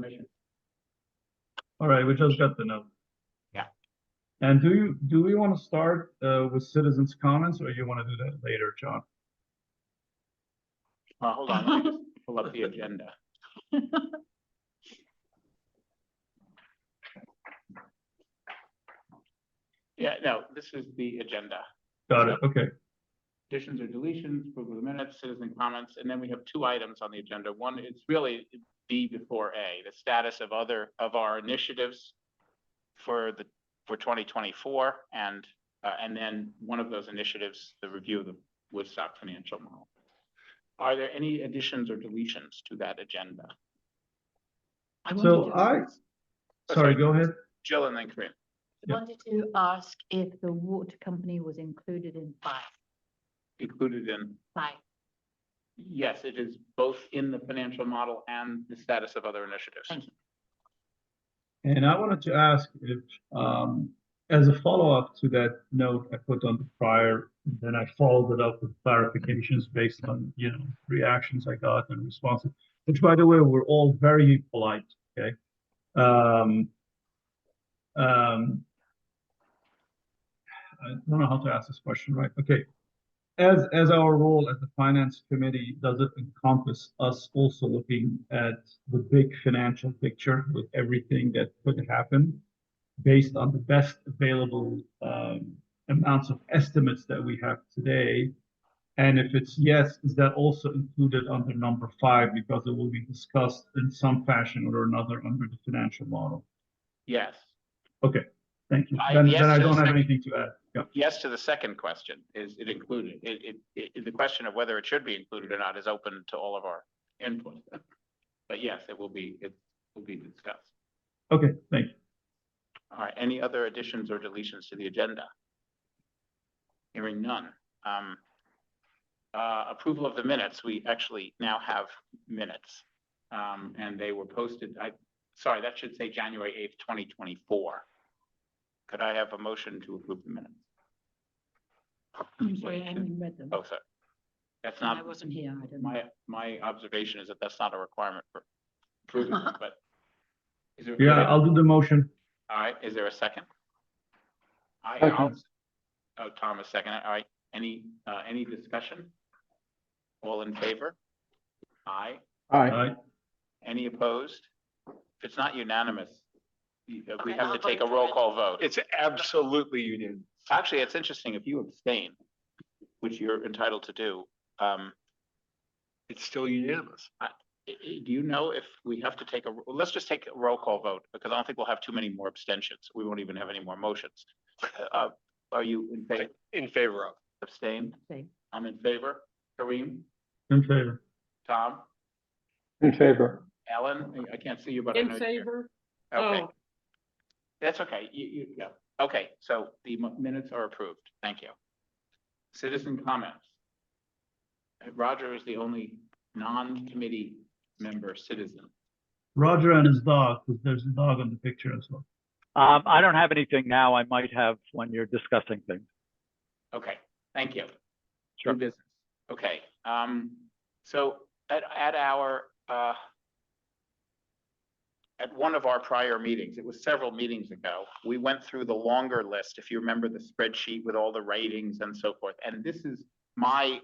Commission. All right, we just got the note. Yeah. And do we want to start with citizens' comments, or you want to do that later, John? Hold on, let me just pull up the agenda. Yeah, no, this is the agenda. Got it. Okay. Additions or deletions, approval of the minutes, citizen comments, and then we have two items on the agenda. One, it's really B before A, the status of our initiatives for 2024, and then one of those initiatives, the review of the Woodstock financial model. Are there any additions or deletions to that agenda? Sorry, go ahead. Jill and then Corinne. I wanted to ask if the water company was included in 5. Included in? 5. Yes, it is both in the financial model and the status of other initiatives. Thank you. And I wanted to ask if, as a follow-up to that note I put on the prior, then I followed it up with clarifications based on, reactions I got and responses, which, by the way, were all very polite, okay? I don't know how to ask this question, right? Okay. As our role as the finance committee, does it encompass us also looking at the big financial picture with everything that could happen based on the best available amounts of estimates that we have today? And if it's yes, is that also included under number 5 because it will be discussed in some fashion or another under the financial model? Yes. Okay, thank you. Then I don't have anything to add. Yeah. Yes to the second question, is it included? The question of whether it should be included or not is open to all of our input. But yes, it will be discussed. Okay, thank you. All right, any other additions or deletions to the agenda? Hearing none. Approval of the minutes. We actually now have minutes, and they were posted. Sorry, that should say January 8th, 2024. Could I have a motion to approve the minutes? I'm sorry, I haven't read them. Oh, sorry. That's not. I wasn't here. I don't know. My observation is that that's not a requirement for approving them, but. Is there, Yeah, I'll do the motion. All right, is there a second? Second. Oh, Thomas, second. All right, any discussion? All in favor? Aye. Aye. Any opposed? If it's not unanimous, we have to take a roll call vote. It's absolutely unanimous. Actually, it's interesting if you abstain, which you're entitled to do. It's still unanimous. Do you know if we have to take let's just take a roll call vote, because I don't think we'll have too many more abstentions. We won't even have any more motions. Are you in favor? In favor of. Abstain? Abstain. I'm in favor. Kareem? In favor. Tom? In favor. Ellen? I can't see you, but I know In you're here. favor? Okay. Oh. That's okay. Yeah. Okay, so the minutes are approved. Thank you. Citizen comments. Roger is the only non-committee member citizen. Roger and his dog, because there's a dog on the picture as well. I don't have anything now. I might have when you're discussing things. Okay, thank you. Sure. New business. Okay, so at one of our prior meetings, it was several meetings ago, we went through the longer list, if you remember the spreadsheet with all the ratings and so forth. And this is my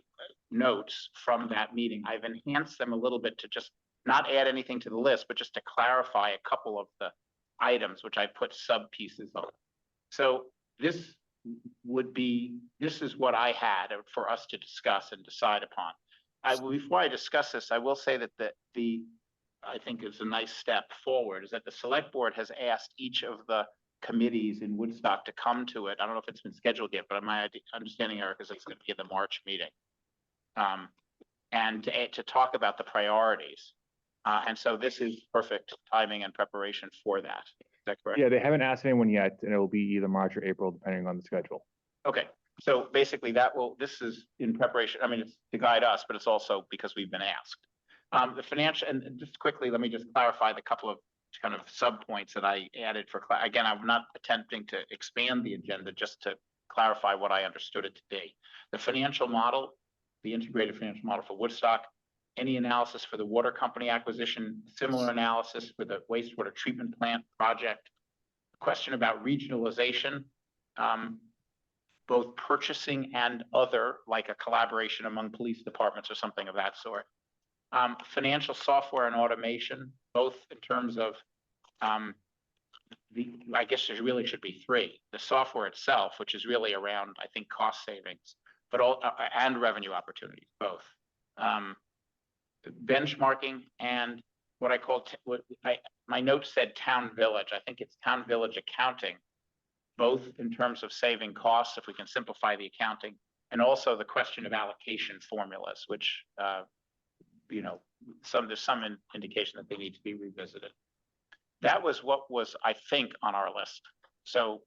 notes from that meeting. I've enhanced them a little bit to just not add anything to the list, but just to clarify a couple of the items, which I put sub pieces on. So this is what I had for us to discuss and decide upon. Before I discuss this, I will say that I think it's a nice step forward, is that the select board has asked each of the committees in Woodstock to come to it. I don't know if it's been scheduled yet, but my understanding, Eric, is it's going to be in the March meeting. And to talk about the priorities. And so this is perfect timing and preparation for that. Is that correct? Yeah, they haven't asked anyone yet, and it will be either March or April, depending on the schedule. Okay, so basically this is in preparation. I mean, it's to guide us, but it's also because we've been asked. The financial, and just quickly, let me just clarify the couple of kind of sub points that I added for, again, I'm not attempting to expand the agenda, just to clarify what I understood it to be. The financial model, the integrated financial model for Woodstock, any analysis for the water company acquisition, similar analysis for the wastewater treatment plant project. Question about regionalization, both purchasing and other, like a collaboration among police departments or something of that sort. Financial software and automation, both in terms of, I guess there really should be three. The software itself, which is really around, I think, cost savings, but and revenue opportunities, both. Benchmarking and what I call, my notes said town village. I think it's town village accounting, both in terms of saving costs, if we can simplify the accounting, and also the question of allocation formulas, which, there's some indication that they need to be revisited. That was what was, I think, on our list. So,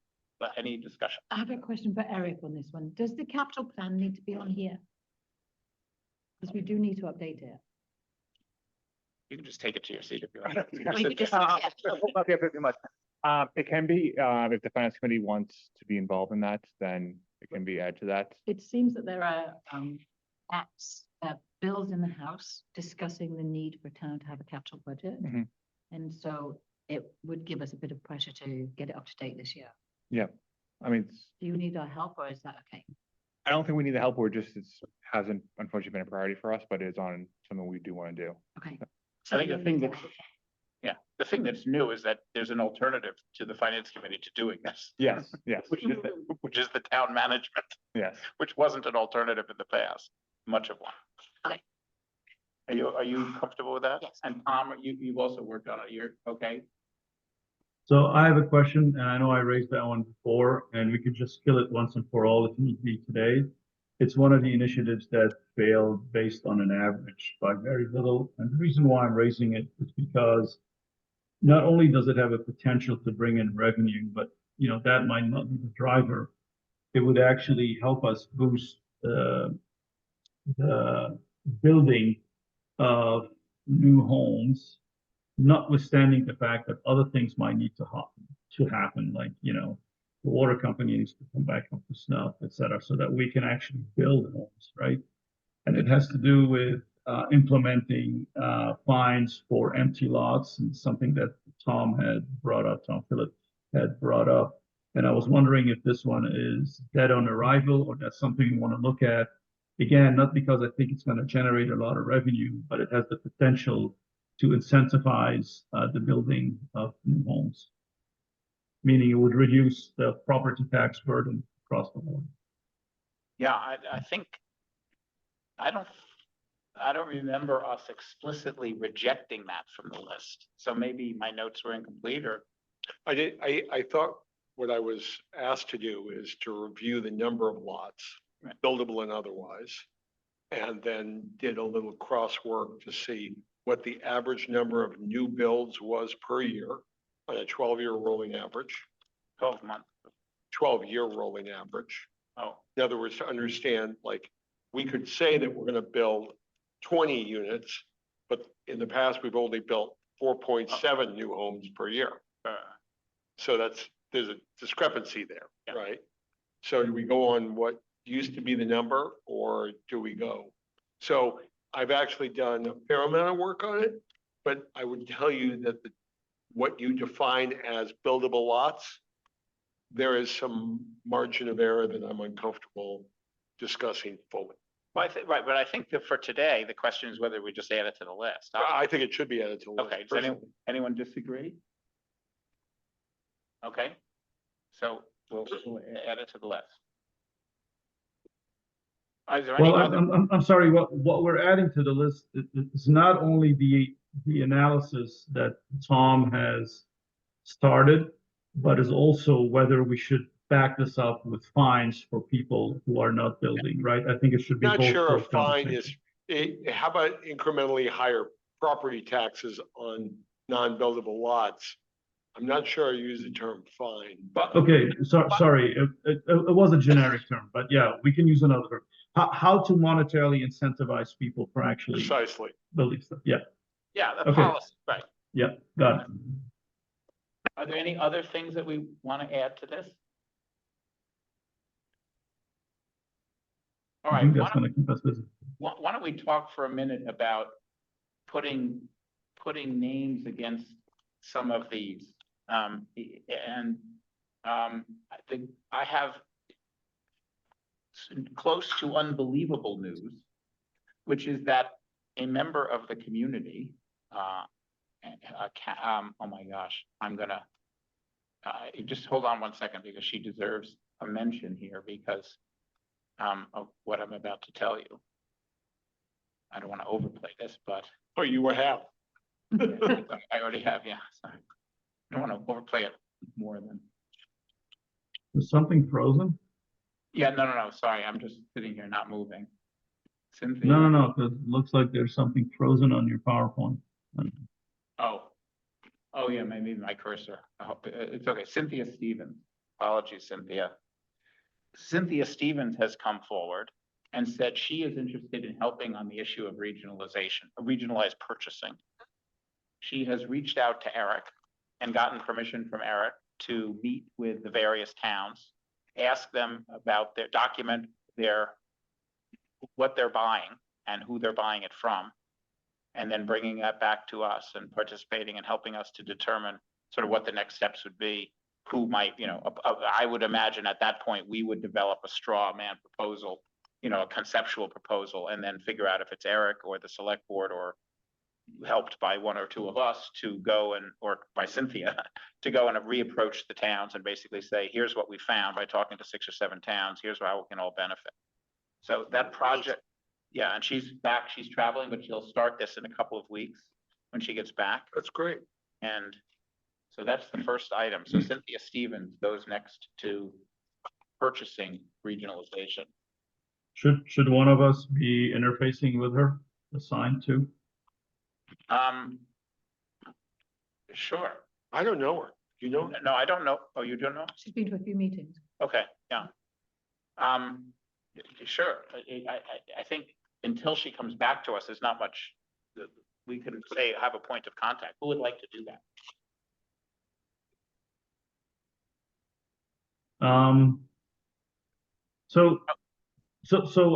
any discussion? I have a question for Eric on this one. Does the capital plan need to be on here? Because we do need to update it. You can just take it to your seat if you want. Well, you just- Okay, pretty much. It can be, if the finance committee wants to be involved in that, then it can be added to that. It seems that there are acts, bills in the House discussing the need for town to have a capital budget. Mhm. And so it would give us a bit of pressure to get it up to date this year. Yeah, I mean, Do you need our help or is that okay? I don't think we need the help. It hasn't unfortunately been a priority for us, but it is on something we do want to do. Okay. I think the thing that, the thing that's new is that there's an alternative to the finance committee to doing this. Yes, yes, Which is the town management, yes. which wasn't an alternative in the past, much of one. Okay. Are you comfortable with that? Yes. And Tom, you've also worked on it. You're okay? So I have a question, and I know I raised that one before, and we could just kill it once and for all if need be today. It's one of the initiatives that failed based on an average by very little. And the reason why I'm raising it is because not only does it have a potential to bring in revenue, but that might not be the driver. It would actually help us boost the building of new homes, notwithstanding the fact that other things might need to happen, like, the water company needs to come back up to snuff, et cetera, so that we can actually build homes, right? And it has to do with implementing fines for empty lots, and something that Tom Phillip had brought up. And I was wondering if this one is dead on arrival or that's something we want to look at. Again, not because I think it's going to generate a lot of revenue, but it has the potential to incentivize the building of new homes. Meaning it would reduce the property tax burden across the board. Yeah, I think, I don't remember us explicitly rejecting that from the list. So maybe my notes were incomplete or. I thought what I was asked to do is to review the number of lots, Right. buildable and otherwise. And then did a little crosswork to see what the average number of new builds was per year on a 12-year rolling average, 12 months. 12-year rolling average. Oh, In other words, to understand, like, we could say that we're gonna build 20 units, but in the past, we've only built 4.7 new homes per year. So there's a discrepancy there, Yeah. right? So do we go on what used to be the number, or do we go? So I've actually done a fair amount of work on it, but I would tell you that what you define as buildable lots, there is some margin of error that I'm uncomfortable discussing fully. well, right, but I think that for today, the question is whether we just add it to the list. I think it should be added to the list. Okay, does anyone disagree? Okay, so we'll add it to the list. Is there any Well, other? I'm sorry, what we're adding to the list is not only the analysis that Tom has started, but is also whether we should back this up with fines for people who are not building, right? I think it should be Not both. sure a those fine conversations. how about incrementally higher property taxes on non-buildable lots? I'm not sure I use the term fine, but Okay, sorry, it was a generic term, but yeah, we can use another term. How to monetarily incentivize people for actually precisely. building stuff, yeah, Yeah, the Okay. policy, right. yeah, got it. Are there any other things that we want to add to this? All I right, think that's gonna keep us busy. why don't we talk for a minute about putting names against some of these. I think I have close to unbelievable news, which is that a member of the community, oh my gosh, I'm gonna, just hold on one second because she deserves a mention here because of what I'm about to tell you. I don't want to overplay this, but Oh, you would have. I already have, yeah, sorry. I don't want to overplay it more than, Is something frozen? yeah, no, sorry, I'm just sitting here not moving. Cynthia. No, 'cause it looks like there's something frozen on your PowerPoint. Oh, yeah, maybe my cursor. I hope it's okay. Cynthia Stevens. Apologies, Cynthia. Cynthia Stevens has come forward and said she is interested in helping on the issue of regionalization, of regionalized purchasing. She has reached out to Eric and gotten permission from Eric to meet with the various towns, ask them about what they're buying and who they're buying it from, and then bringing that back to us and participating and helping us to determine sort of what the next steps would be, who might, I would imagine at that point, we would develop a straw man proposal, a conceptual proposal, and then figure out if it's Eric or the select board or helped by one or two of us to go or by Cynthia, to go and reapproach the towns and basically say, here's what we found by talking to 6 or 7 towns, here's how we can all benefit. So that project, yeah, and she's back, she's traveling, but she'll start this in a couple of weeks when she gets back. That's great. And so that's the first item. So Cynthia Stevens goes next to purchasing regionalization. Should one of us be interfacing with her, assigned to? Sure. I don't know her. Do you know her? No, I don't know. Oh, you don't know? She's been to a few meetings. Okay, yeah. Sure. I think until she comes back to us, there's not much that we can say, have a point of contact. Who would like to do that? So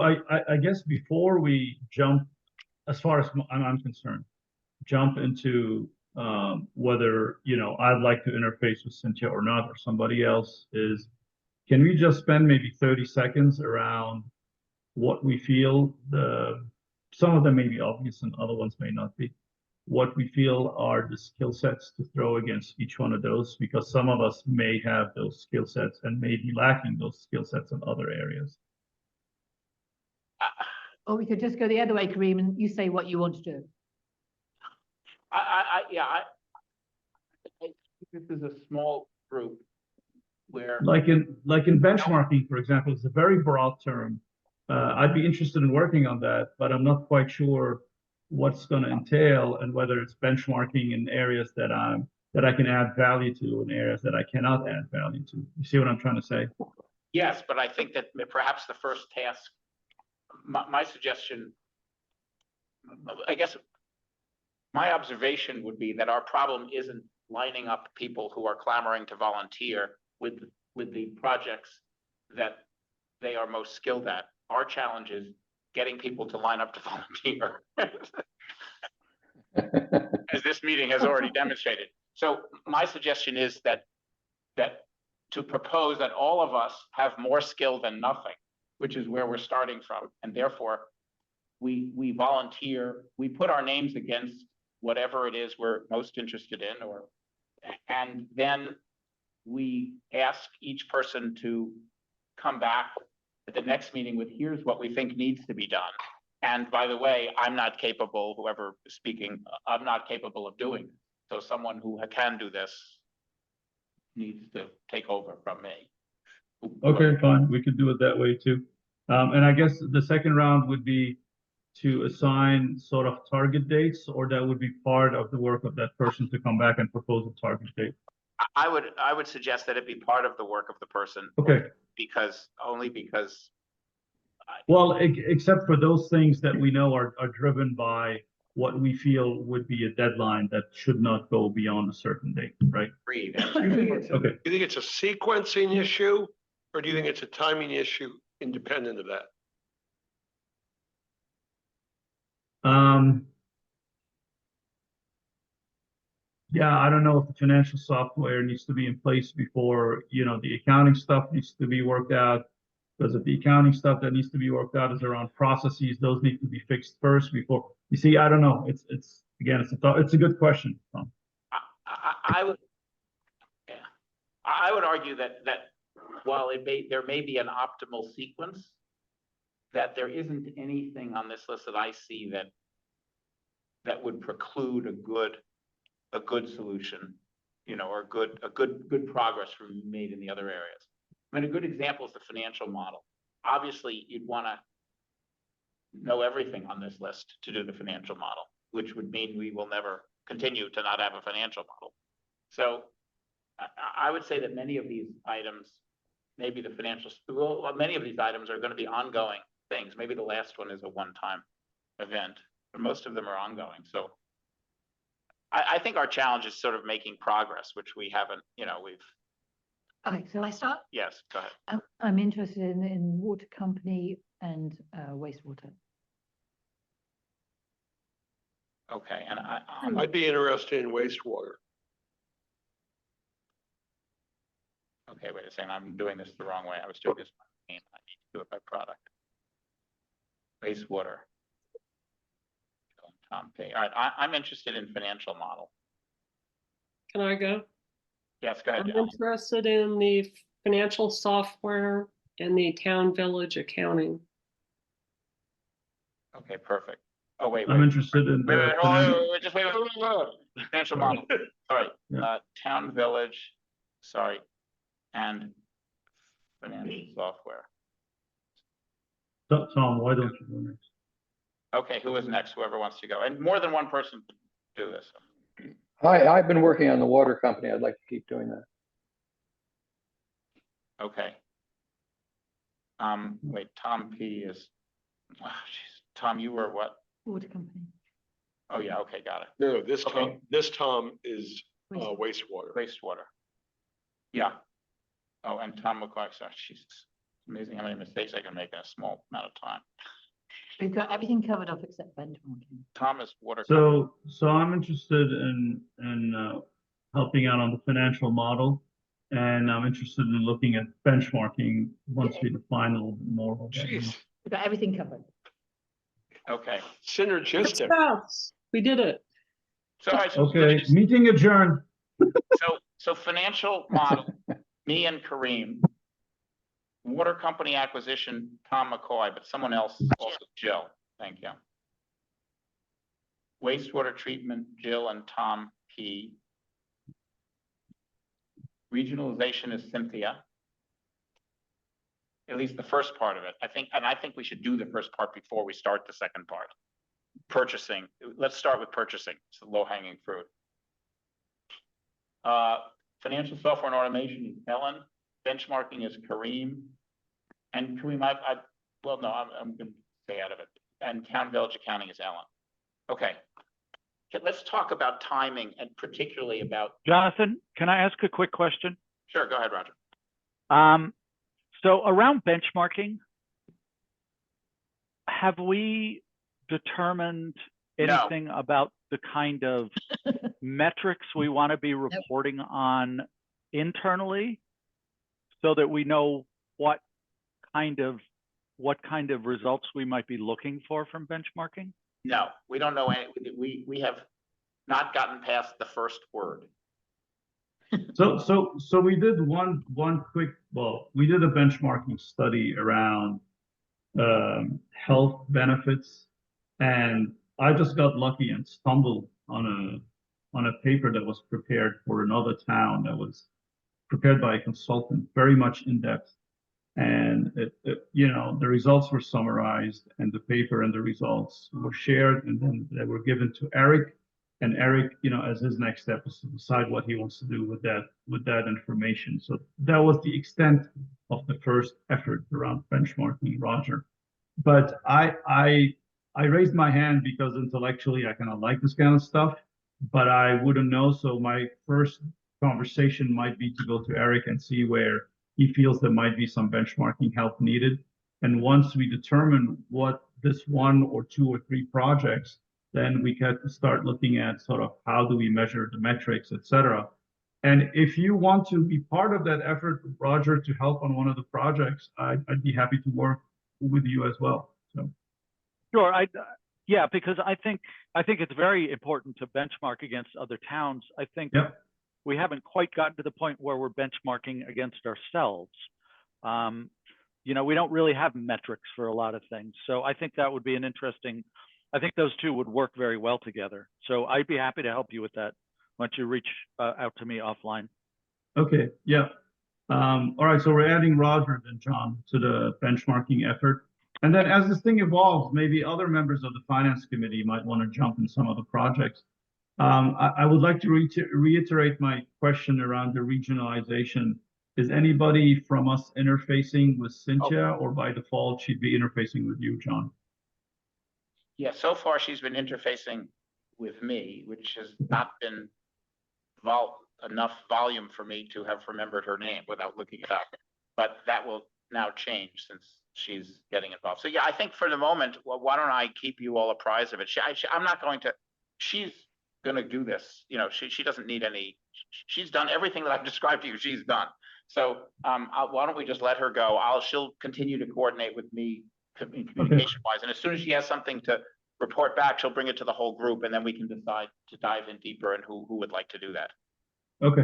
I guess before we jump, as far as I'm concerned, jump into whether, I'd like to interface with Cynthia or not, or somebody else is, can we just spend maybe 30 seconds around what we feel, some of them may be obvious and other ones may not be, what we feel are the skill sets to throw against each one of those, because some of us may have those skill sets and may be lacking those skill sets in other areas. Or we could just go the other way, Kareem, and you say what you want to do. I think this is a small group where. Like in benchmarking, for example, it's a very broad term. I'd be interested in working on that, but I'm not quite sure what's going to entail and whether it's benchmarking in areas that I can add value to and areas that I cannot add value to. You see what I'm trying to say? Yes, but I think that perhaps the first task, my suggestion, I guess, my observation would be that our problem isn't lining up people who are clamoring to volunteer with the projects that they are most skilled at. Our challenge is getting people to line up to volunteer, as this meeting has already demonstrated. So my suggestion is that to propose that all of us have more skill than nothing, which is where we're starting from, and therefore we volunteer, we put our names against whatever it is we're most interested in, and then we ask each person to come back at the next meeting with, here's what we think needs to be done. And by the way, I'm not capable, whoever is speaking, I'm not capable of doing it. So someone who can do this needs to take over from me. Okay, fine. We could do it that way too. And I guess the second round would be to assign sort of target dates, or that would be part of the work of that person to come back and propose a target date. I would suggest that it be part of the work of the person. Okay. Only because. Well, except for those things that we know are driven by what we feel would be a deadline that should not go beyond a certain date, right? Agreed. Okay. Do you think it's a sequencing issue, or do you think it's a timing issue independent of that? yeah, I don't know if the financial software needs to be in place before, the accounting stuff needs to be worked out. Because if the accounting stuff that needs to be worked out is around processes, those need to be fixed first before, you see, I don't know, again, it's a good question, Tom. I would, yeah, I would argue that while there may be an optimal sequence, that there isn't anything on this list that I see that would preclude a good solution, or a good progress from made in the other areas. I mean, a good example is the financial model. Obviously, you'd want to know everything on this list to do the financial model, which would mean we will never continue to not have a financial model. So I would say that many of these items, maybe many of these items are going to be ongoing things. Maybe the last one is a one-time event, but most of them are ongoing. So I think our challenge is sort of making progress, which we haven't, Okay, so I start. yes, go ahead. I'm interested in water company and wastewater. Okay, and I'd be interested in wastewater. okay, wait a second, I'm doing this the wrong way. I was doing this by name. I need to do it by product. Wastewater. Tom P. All right, I'm interested in financial model. Can I go? Yes, go ahead, I'm John. interested in the financial software and the town village accounting. Okay, perfect. Oh, wait. I'm interested in Wait, the wait, financial. wait, just wait. Financial model, sorry, Yeah. town village, sorry, and financial software. Tom, why don't you go next? Okay, who is next? Whoever wants to go. And more than one person can do this. Hi, I've been working on the water company. I'd like to keep doing that. Okay. Wait, Tom P is, oh, jeez. Tom, you were what? Water company. Oh, yeah, okay, got it. No, this Okay. Tom is Wastewater. wastewater. Wastewater. Yeah. Oh, and Tom McCoy, sorry, Jesus. Amazing how many mistakes I can make in a small amount of time. We've got everything covered off except benchmarking. Tom is water. So I'm interested in helping out on the financial model, and I'm interested in looking at benchmarking once we define a little bit more of that. Jeez, We've got everything covered. Okay, synergistic. Yes, we did it. so, all right, so let me Okay, just- meeting adjourned. so financial model, me and Kareem. Water company acquisition, Tom McCoy, but someone else, also Jill, thank you. Wastewater treatment, Jill and Tom P. Regionalization is Cynthia. At least the first part of it, I think we should do the first part before we start the second part. Purchasing, let's start with purchasing, it's the low-hanging fruit. Financial software and automation is Ellen, benchmarking is Kareem. And Kareem, I'm going to stay out of it. And town village accounting is Ellen. Okay. Let's talk about timing and particularly about, Jonathan, can I ask a quick question? sure, go ahead, Roger. So around benchmarking, have we determined No. anything about the kind of metrics we want to be reporting on internally so that we know what kind of results we might be looking for from benchmarking? No, we don't know any, we have not gotten past the first word. So we did one quick, we did a benchmarking study around health benefits, and I just got lucky and stumbled on a paper that was prepared for another town that was prepared by a consultant, very much in depth. And the results were summarized, and the paper and the results were shared, and then they were given to Eric. And Eric, as his next step is to decide what he wants to do with that information. So that was the extent of the first effort around benchmarking, Roger. But I raised my hand because intellectually I kind of like this kind of stuff, but I wouldn't know. So my first conversation might be to go to Eric and see where he feels there might be some benchmarking help needed. And once we determine what this one or two or three projects then we can start looking at sort of how do we measure the metrics, et cetera. And if you want to be part of that effort, Roger, to help on one of the projects, I'd be happy to work with you as well. So, Sure, yeah, because I think it's very important to benchmark against other towns. I think yep, we haven't quite gotten to the point where we're benchmarking against ourselves. You know, we don't really have metrics for a lot of things. So I think that would be an interesting, I think those two would work very well together. So I'd be happy to help you with that once you reach out to me offline. okay, yeah. All right, so we're adding Roger and John to the benchmarking effort. And then as this thing evolves, maybe other members of the finance committee might want to jump in some of the projects. I would like to reiterate my question around the regionalization. Is anybody from us interfacing with Cynthia, or by default, she'd be interfacing with you, John? Yeah, so far she's been interfacing with me, which has not been enough volume for me to have remembered her name without looking it up. But that will now change since she's getting involved. So yeah, I think for the moment, well, why don't I keep you all apprised of it? I'm not going to, she's going to do this. You know, she doesn't need any, she's done everything that I've described to you, she's done. So why don't we just let her go? She'll continue to coordinate with me communication wise. And as soon as she has something to report back, she'll bring it to the whole group, and then we can decide to dive in deeper and who would like to do that. Okay.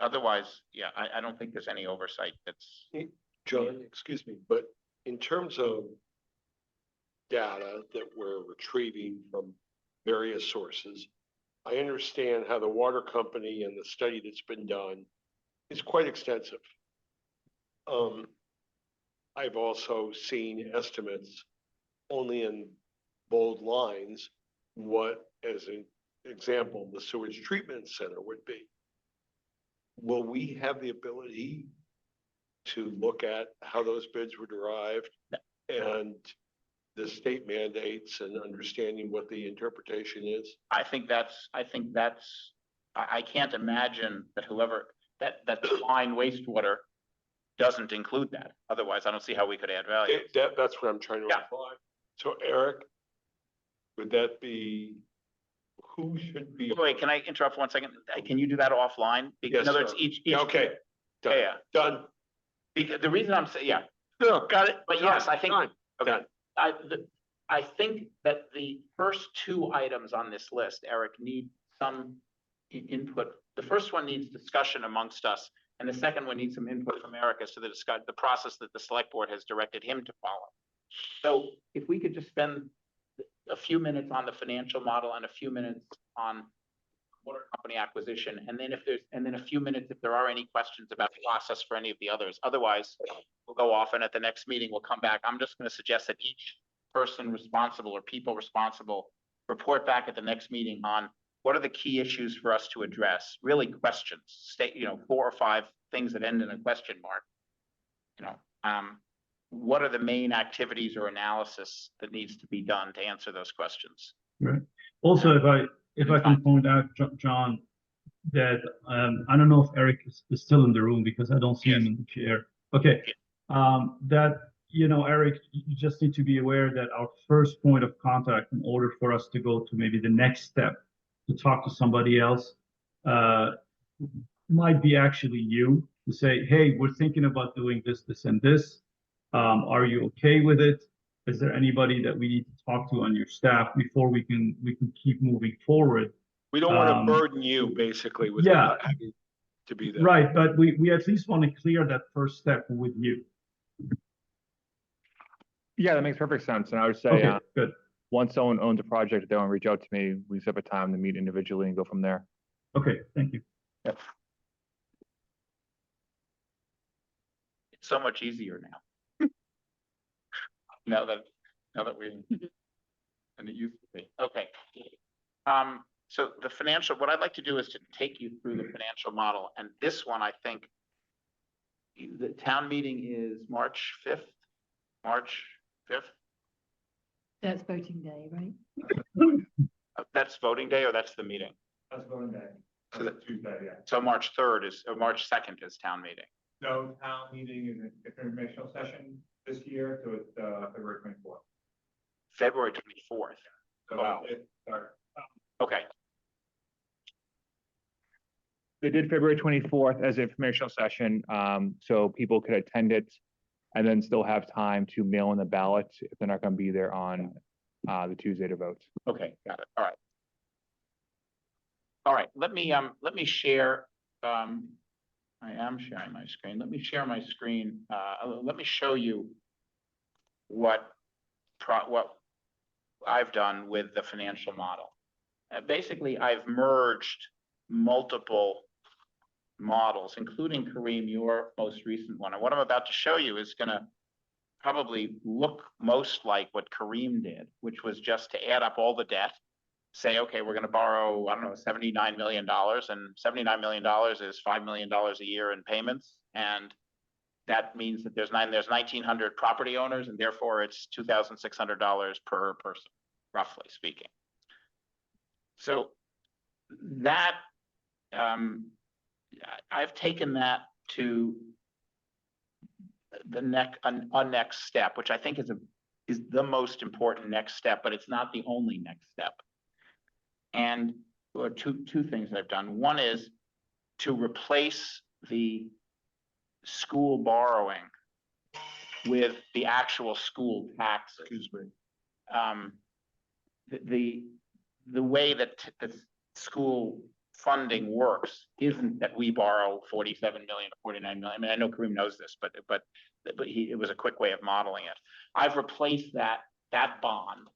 Otherwise, yeah, I don't think there's any oversight that's. John, excuse me, but in terms of data that we're retrieving from various sources, I understand how the water company and the study that's been done is quite extensive. I've also seen estimates only in bold lines, what, as an example, the sewage treatment center would be. Will we have the ability to look at how those bids were derived and the state mandates and understanding what the interpretation is? I can't imagine that that the line wastewater doesn't include that. Otherwise, I don't see how we could add value. That's what I'm trying to imply. So Eric, would that be, who should be? Wait, can I interrupt 1 second? Can you do that offline? Yes, In other words, sir. each. Okay, done, Yeah. done. Because the reason I'm saying, yeah, No, got it. but yes, I think, Done. okay. Done. I think that the first two items on this list, Eric, need some input. The first one needs discussion amongst us, and the second one needs some input from Eric as to the process that the select board has directed him to follow. So if we could just spend a few minutes on the financial model and a few minutes on water company acquisition, and then a few minutes if there are any questions about the process for any of the others. Otherwise, we'll go off, and at the next meeting, we'll come back. I'm just going to suggest that each person responsible or people responsible report back at the next meeting on what are the key issues for us to address, really questions, state, 4 or 5 things that end in a question mark. What are the main activities or analysis that needs to be done to answer those questions? Right. Also, if I can point out, John, that I don't know if Eric is still in the room because I don't see him in the chair. Okay. That, Eric, you just need to be aware that our first point of contact, in order for us to go to maybe the next step to talk to somebody else, might be actually you, to say, hey, we're thinking about doing this, this, and this. Are you okay with it? Is there anybody that we need to talk to on your staff before we can keep moving forward? We don't want to burden you basically with Yeah. having to be there. Right, but we at least want to clear that first step with you. Yeah, that makes perfect sense. And I would say, Okay, good. once someone owns a project, they want to reach out to me, we set up a time to meet individually and go from there. Okay, thank you. It's so much easier now. now that we, and it used to be. Okay. So the financial, what I'd like to do is to take you through the financial model. And this one, I think, the town meeting is March 5th. That's voting day, right? That's voting day, or that's the meeting? That's voting day. So That's Tuesday, yeah. So March 3rd or March 2nd is town meeting. No, town meeting is an informational session this year, so it's February 24th. February 24th. So Wow. it starts. Okay, They did February 24th as an informational session, so people could attend it and then still have time to mail in the ballot if they're not gonna be there on, the Tuesday to vote. okay, got it, all right. All right, let me share, I am sharing my screen, let me share my screen, let me show you what I've done with the financial model. Basically, I've merged multiple models, including Kareem, your most recent one. And what I'm about to show you is gonna probably look most like what Kareem did, which was just to add up all the debt, say, okay, we're gonna borrow, I don't know, $79 million, and $79 million is $5 million a year in payments. And that means that there's 1,900 property owners, and therefore it's $2,600 per person, roughly speaking. So that, I've taken that to the next step, which I think is the most important next step, but it's not the only next step. And two things I've done. One is to replace the school borrowing with the actual school taxes. Excuse me. The way that the school funding works isn't that we borrow 47 million or 49 million. I mean, I know Kareem knows this, but it was a quick way of modeling it. I've replaced that bond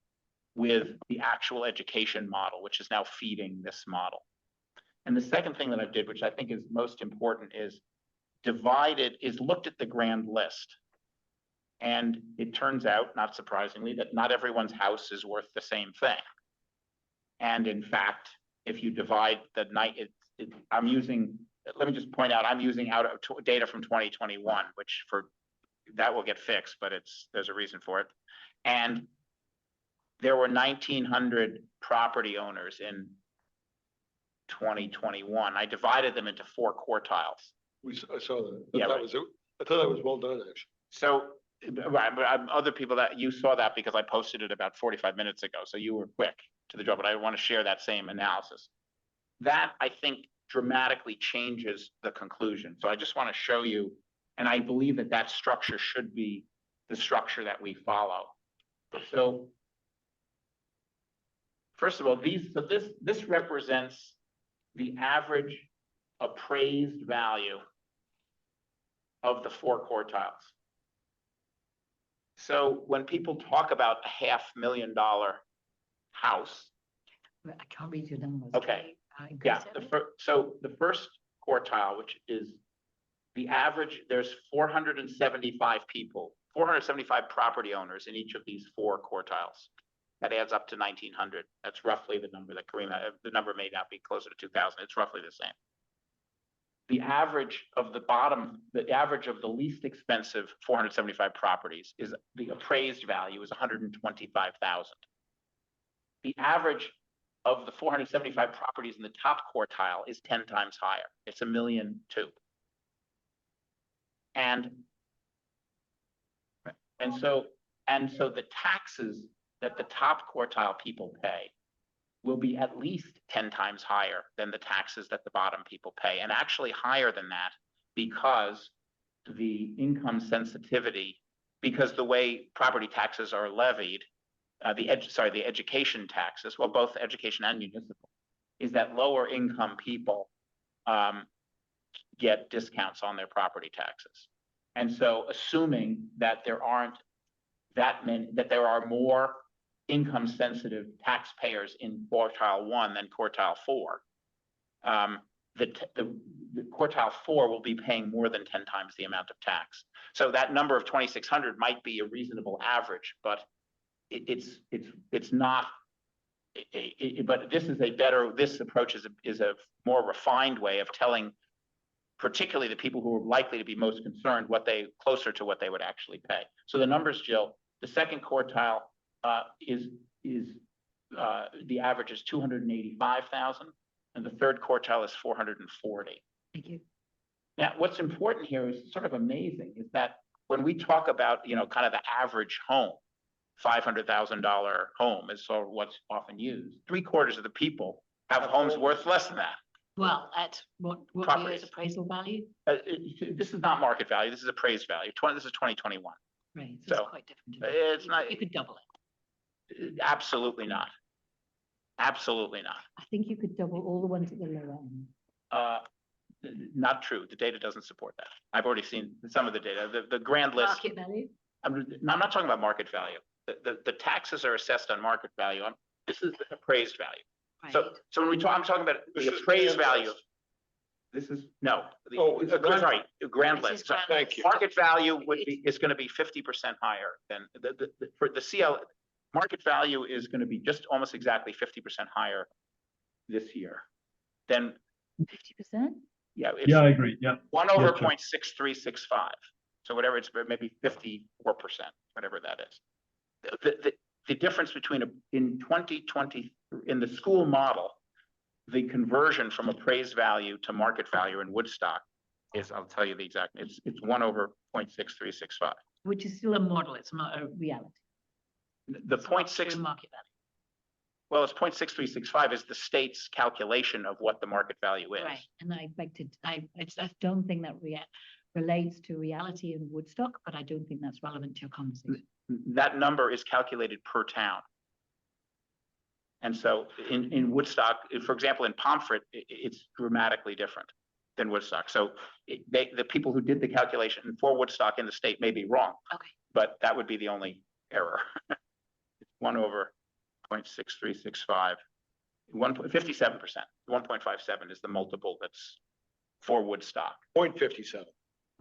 with the actual education model, which is now feeding this model. And the second thing that I did, which I think is most important, is looked at the grand list. And it turns out, not surprisingly, that not everyone's house is worth the same thing. And in fact, if you divide the night, let me just point out, I'm using data from 2021, which that will get fixed, but there's a reason for it. And there were 1,900 property owners in 2021. I divided them into 4 quartiles. I saw that. Yeah, right. I thought that was well done, actually. So, right, but other people that you saw that because I posted it about 45 minutes ago, so you were quick to the draw, but I want to share that same analysis. That, I think, dramatically changes the conclusion. So I just want to show you, and I believe that structure should be the structure that we follow. So, first of all, this represents the average appraised value of the 4 quartiles. So when people talk about a $500,000 house, I can't read your numbers. okay, Increase yeah, it? so the first quartile, which is the average, there's 475 people, 475 property owners in each of these 4 quartiles. That adds up to 1,900. That's roughly the number that Kareem, the number may not be closer to 2,000. It's roughly the same. The average of the average of the least expensive 475 properties is the appraised value is 125,000. The average of the 475 properties in the top quartile is 10 times higher. It's $1.2 million. And so the taxes that the top quartile people pay will be at least 10 times higher than the taxes that the bottom people pay, and actually higher than that because the income sensitivity, because the way property taxes are levied, the education taxes, well, both education and municipal, is that lower income people get discounts on their property taxes. And so assuming that there aren't that there are more income sensitive taxpayers in quartile 1 than quartile 4, the quartile 4 will be paying more than 10 times the amount of tax. So that number of 2,600 might be a reasonable average, but it's not. But this approach is a more refined way of telling, particularly the people who are likely to be most concerned, closer to what they would actually pay. So the numbers, Jill, the second quartile the average is 285,000, and the third quartile is 440. Thank you. Now, what's important here is sort of amazing is that when we talk about, kind of the average home, $500,000 home is sort of what's often used. 3/4 of the people have homes worth less than that. Well, at what year's Properties. appraisal value? This is not market value, this is appraised value. This is 2021. Right, so So, it's quite different. isn't it? It's not, You could double it. absolutely not. Absolutely not. I think you could double all the ones at the lower end. Not true. The data doesn't support that. I've already seen some of the data. The grand list, Market value? I'm not talking about market value. The taxes are assessed on market value. This is the appraised value. So, Right. so when I'm talking about This the is appraised grand value. list. This is, no. Oh, it's a grand- Sorry, grand This is list. grand Thank list. you. Market value is gonna be 50% higher than for the CL. Market value is gonna be just almost exactly 50% higher this year than, 50%? Yeah, I agree. Yeah. 1/0 Sure. 0.6365. So whatever it's, maybe 54%, whatever that is. The difference between in 2020, in the school model, the conversion from appraised value to market value in Woodstock is, I'll tell you the exact, it's 1/0 0.6365. Which is still a model, it's not a reality. The It's not 0.6, true market value. well, it's 0.6365 is the state's calculation of what the market value is. Right, and I beg to, I don't think that relates to reality in Woodstock, but I don't think that's relevant to your conversation. That number is calculated per town. And so in Woodstock, for example, in Pomfret, it's dramatically different than Woodstock. So the people who did the calculation for Woodstock in the state may be wrong. Okay. But that would be the only error. It's 1/0 0.6365. 57%, 1.57 is the multiple that's for Woodstock. 0.57.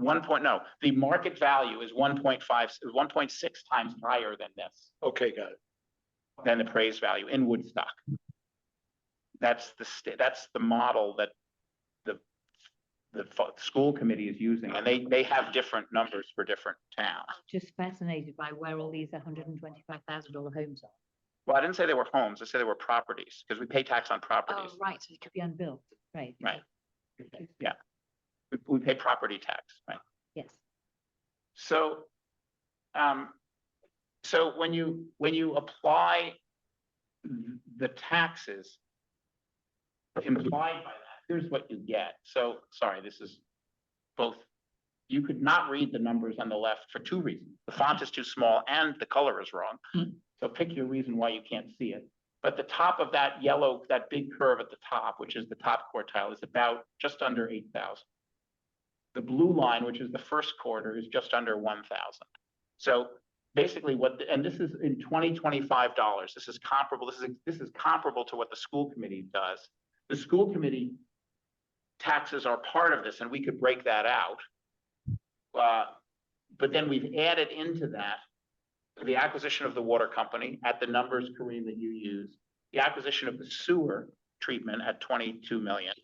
No, the market value is 1.6 times higher than this, Okay, got it. than the appraised value in Woodstock. That's the model that the school committee is using, and they have different numbers for different towns. I'm just fascinated by where all these $125,000 homes are. Well, I didn't say they were homes, I said they were properties, because we pay tax on properties. Oh, right, so it could be unbuilt, right? Right. Okay. Yeah. We pay property tax, right? Yes, So, so when you apply the taxes implied by that, here's what you get. So, sorry, this is both, you could not read the numbers on the left for two reasons. The font is too small and the color is wrong. So pick your reason why you can't see it. But the top of that yellow, that big curve at the top, which is the top quartile, is about just under 8,000. The blue line, which is the first quarter, is just under 1,000. So basically and this is in 2025 dollars. This is comparable. This is comparable to what the school committee does. The school committee taxes are part of this, and we could break that out. But then we've added into that the acquisition of the water company at the numbers, Kareem, that you used, the acquisition of the sewer treatment at 22 million,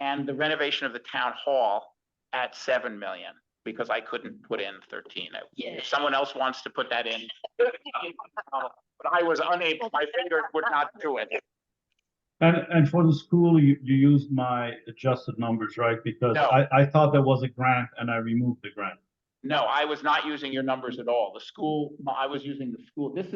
and the renovation of the town hall at 7 million, because I couldn't put in 13. If someone else wants to put that in, but I was unable, my fingers would not do it. And for the school, you used my adjusted numbers, right? Because No. I thought there was a grant and I removed the grant. No, I was not using your numbers at all. The school, I was using the school. This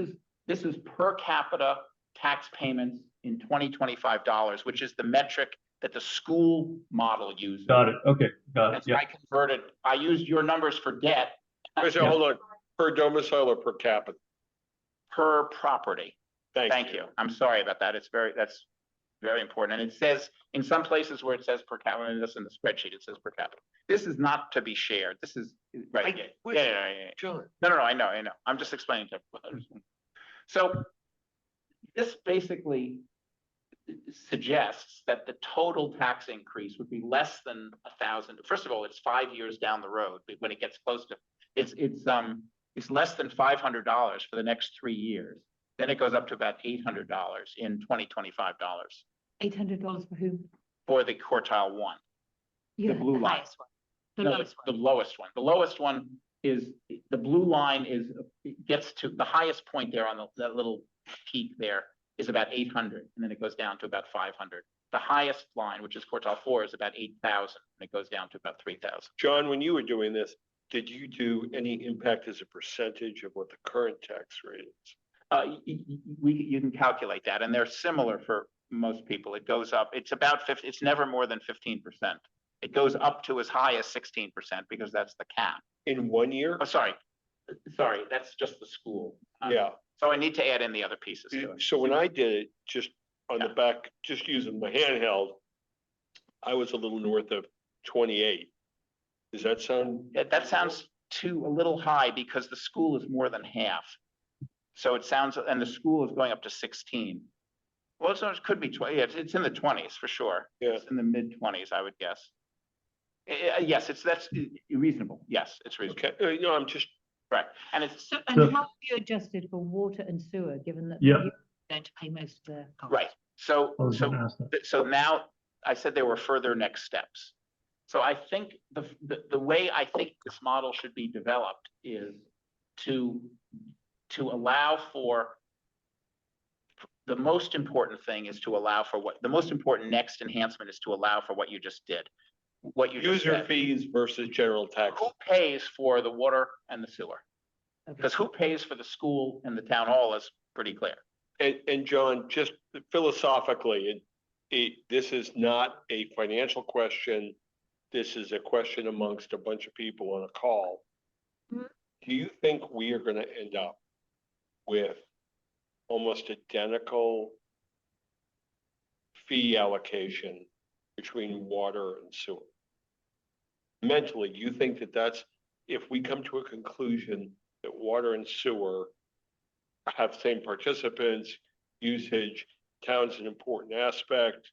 is per capita tax payments in 2025 dollars, which is the metric that the school model uses. Got it. Okay, got it. And so Yeah. I used your numbers for debt So hold on, per domicile or per capita? per property. Thank you. I'm sorry about that. That's very important. And it says, in some places where it says per capita, and this in the spreadsheet, it says per capita. This is not to be shared. This is, right, yeah. John. No, I know. I'm just explaining to everyone. So this basically suggests that the total tax increase would be less than 1,000. First of all, it's 5 years down the road, but when it gets close to, it's less than $500 for the next 3 years. Then it goes up to about $800 in 2025 dollars $800 for whom? for the quartile one. Yeah, blue line. highest one. The No, lowest the one. lowest one. The lowest one is, the blue line it gets to, the highest point there on that little peak there is about 800, and then it goes down to about 500. The highest line, which is quartile 4, is about 8,000, and it goes down to about 3,000. John, when you were doing this, did you do any impact as a percentage of what the current tax rate is? You can calculate that, and they're similar for most people. It goes up, it's about 50, it's never more than 15%. It goes up to as high as 16% because that's the cap. In 1 year? Oh, sorry, that's just the school. Yeah. So I need to add in the other pieces to it. So when I did it, just on the back, just using my handheld, I was a little north of 28. Does that sound? That sounds a little high because the school is more than half. So it sounds, and the school is going up to 16. Well, so it could be 20, yeah, it's in the 20s for sure. Yeah. It's in the mid 20s, I would guess. Yes, that's reasonable. Yes, it's reasonable. Okay, no, I'm just, Right. And it's So, and So- how have you adjusted for water and sewer, given that Yeah. you're going to pay most of the cost? right. So, I was gonna ask that. so now I said there were further next steps. So I think the way I think this model should be developed is to allow for the most important thing is to allow for the most important next enhancement is to allow for what you just did. What you just user said. fees versus general tax. Who pays for the water and the sewer? Okay. Because who pays for the school and the town hall is pretty clear. And John, just philosophically, this is not a financial question. This is a question amongst a bunch of people on a call. Mhm. Do you think we are gonna end up with almost identical fee allocation between water and sewer? Mentally, do you think that if we come to a conclusion that water and sewer have same participants, usage, town's an important aspect?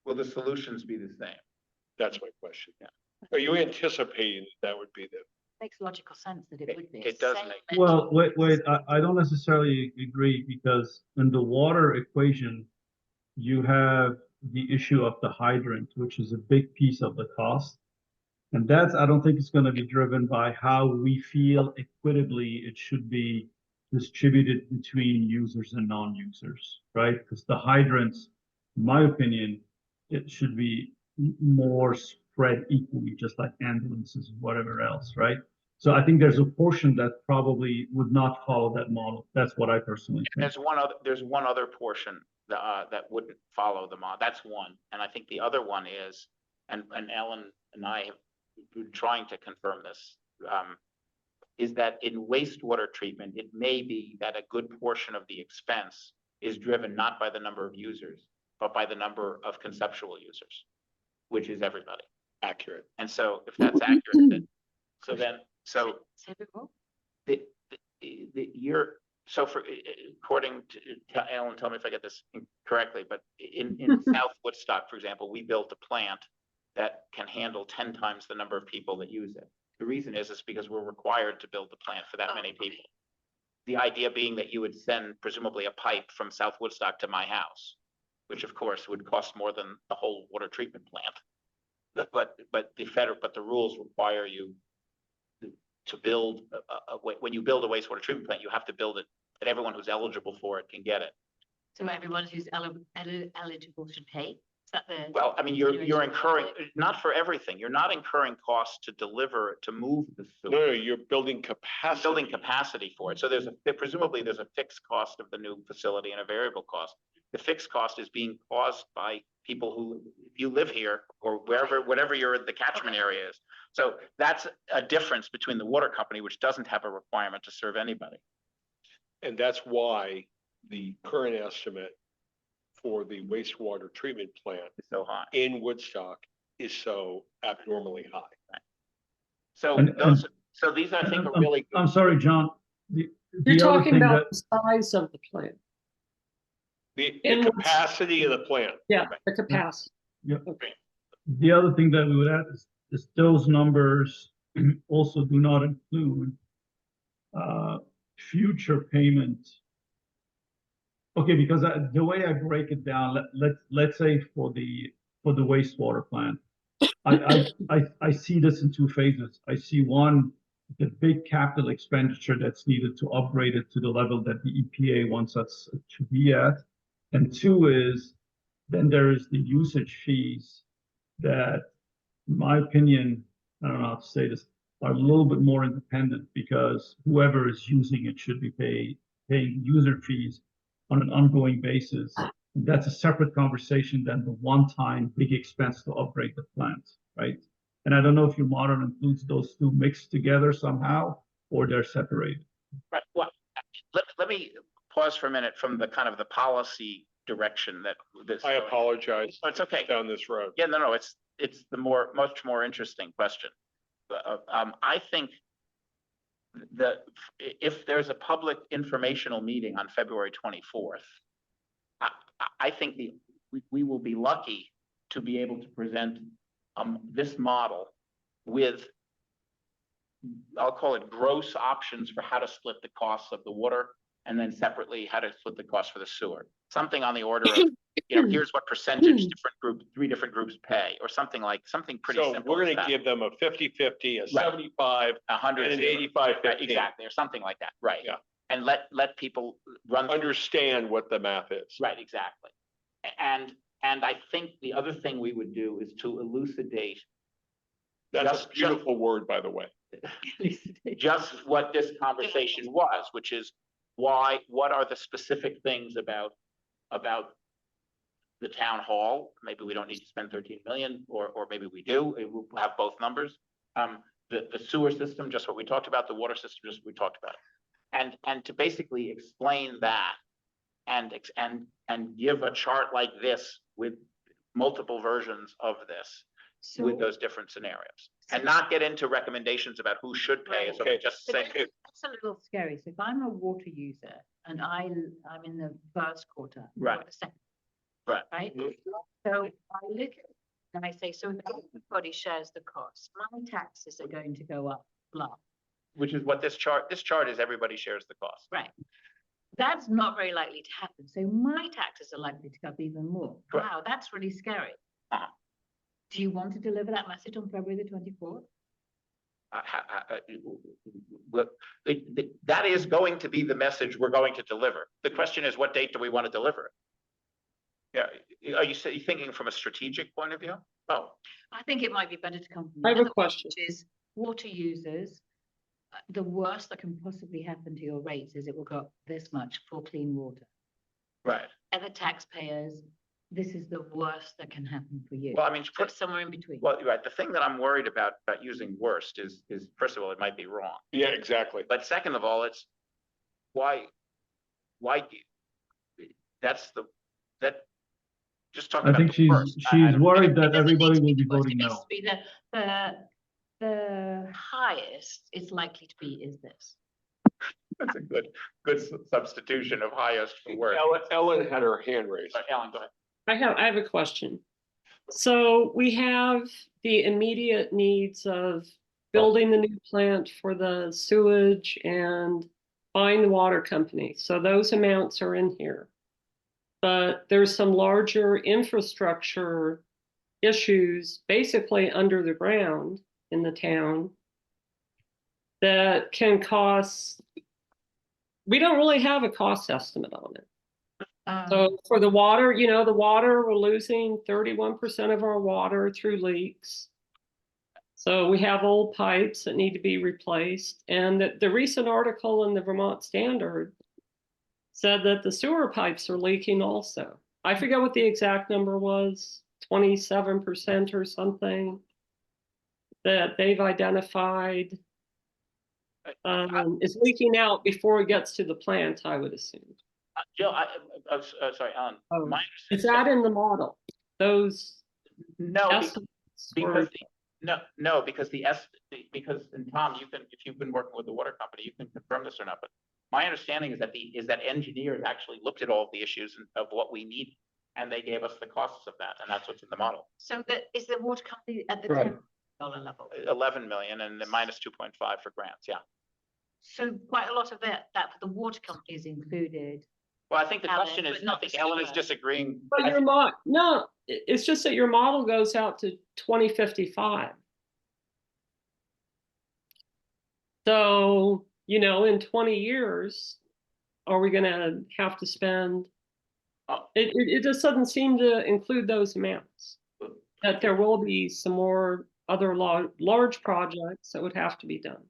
Will the solutions be the same? That's my question. Yeah. Are you anticipating that would be the? Makes logical sense that it would be. It does Same make- Well, wait, I don't necessarily agree because in the water equation, you have the issue of the hydrant, which is a big piece of the cost. And I don't think it's gonna be driven by how we feel equitably it should be distributed between users and non-users, right? Because the hydrants, in my opinion, it should be more spread equally, just like ambulances, whatever else, right? So I think there's a portion that probably would not follow that model. That's what I personally think. There's one other portion that wouldn't follow the model. That's one. And I think the other one is, and Ellen and I have been trying to confirm this, is that in wastewater treatment, it may be that a good portion of the expense is driven not by the number of users, but by the number of conceptual users, which is everybody. Accurate. And so if that's accurate, so Say it before. according to Alan, tell me if I get this correctly, but in South Woodstock, for example, we built a plant that can handle 10 times the number of people that use it. The reason is because we're required to build the plant for that many people. The idea being that you would send presumably a pipe from South Woodstock to my house, which of course would cost more than the whole water treatment plant. But the rules require you to build when you build a wastewater treatment plant, you have to build it that everyone who's eligible for it can get it. So everyone who's eligible should pay? Is that the? Well, I mean, you're consideration? incurring, not for everything, you're not incurring costs to deliver, to move the No, sewer. you're building capacity. Building capacity for it. So presumably there's a fixed cost of the new facility and a variable cost. The fixed cost is being caused by people who, if you live here or whatever the catchment area is. So that's a difference between the water company, which doesn't have a requirement to serve anybody. And that's why the current estimate for the wastewater treatment plant It's so high. in Woodstock is so abnormally high. So And- so these I think are really good. I'm sorry, John. The You're other talking thing about that- the size of the plant. The In Woodstock. capacity of the plant. Yeah, the capacity. The other thing that we would add is those numbers also do not include future payments. Okay, because the way I break it down, let's say for the wastewater plant, I see this in two phases. I see one, the big capital expenditure that's needed to upgrade it to the level that the EPA wants us to be at. And two is, then there is the usage fees that, in my opinion, I don't know how to say this, are a little bit more independent because whoever is using it should be paying user fees on an ongoing basis. That's a separate conversation than the one-time big expense to upgrade the plant, right? And I don't know if your model includes those two mixed together somehow, or they're separated. Right, well, let me pause for a minute from the kind of the policy direction that this. I apologize Oh, it's okay. down this road. Yeah, no, it's the much more interesting question. I think that if there's a public informational meeting on February 24th, I think we will be lucky to be able to present this model with, I'll call it gross options for how to split the costs of the water, and then separately how to split the cost for the sewer. Something on the order of, here's what percentage three different groups pay, or something pretty So simple. we're as gonna that. give them a 50-50, a Right. 75, 100, and an 85-15. exactly, or something like that, right? Yeah. And let people run through. Understand what the math is. Right, exactly. And I think the other thing we would do is to elucidate That's Just- a beautiful word, by the way. just what this conversation was, which is what are the specific things about the town hall? Maybe we don't need to spend 13 million, or maybe we do. We'll have both numbers. The sewer system, just what we talked about, the water system, just what we talked about. And to basically explain that and give a chart like this with multiple versions of this with those different scenarios, and not get into recommendations about who should pay. So Okay. just But say, that's a little scary. So if I'm a water user and I'm in the first quarter. Right. or the second, Right. Right? So I look at it and I say, so if everybody shares the cost, my taxes are going to go up, blah. which is what this chart is, everybody shares the cost. Right. That's not very likely to happen. So my taxes are likely to go up even more. Correct. Wow, that's really scary. Uh-huh. Do you want to deliver that message on February the 24th? That is going to be the message we're going to deliver. The question is, what date do we want to deliver it? Yeah, are you thinking from a strategic point of view? Oh, I think it might be better to come from. I have the a other, question. Which is water users, the worst that can possibly happen to your rates is it will go up this much for clean water. right. Other taxpayers, this is the worst that can happen for you. Well, I mean, So somewhere in between. well, right. The thing that I'm worried about using worst is first of all, it might be wrong. Yeah, exactly. But second of all, it's why just talk I about think the worst. she's worried It that doesn't need everybody to be will be the worst. voting It no. needs to be the highest it's likely to be is this. That's a good substitution of highest for worst. Ellen had her hand raised. Sorry, Ellen, go ahead. I have a question. So we have the immediate needs of building the new plant for the sewage and buying the water company. So those amounts are in here. But there's some larger infrastructure issues basically under the ground in the town that can cost, we don't really have a cost estimate on it. So for the water, the water, we're losing 31% of our water through leaks. So we have old pipes that need to be replaced. And the recent article in the Vermont Standard said that the sewer pipes are leaking also. I forget what the exact number was, 27% or something that they've identified is leaking out before it gets to the plant, I would assume. Jill, sorry, Ellen. Oh, My Is that in the model? Those No, estimates because were- because and Tom, if you've been working with the water company, you can confirm this or not, but my understanding is that engineers actually looked at all of the issues of what we need, and they gave us the costs of that, and that's what's in the model. So is the water company at the Right. $10 level? 11 million and the minus 2.5 for grants, yeah. So quite a lot of that for the water company is included. Well, I think the Ellen, question is, but not I think the Ellen is sewer. disagreeing. But I your no, it's just that your model goes out to 2055. So, in 20 years, are we gonna have to spend? Oh. It just doesn't seem to include those amounts. That there will be some more other large projects that would have to be done.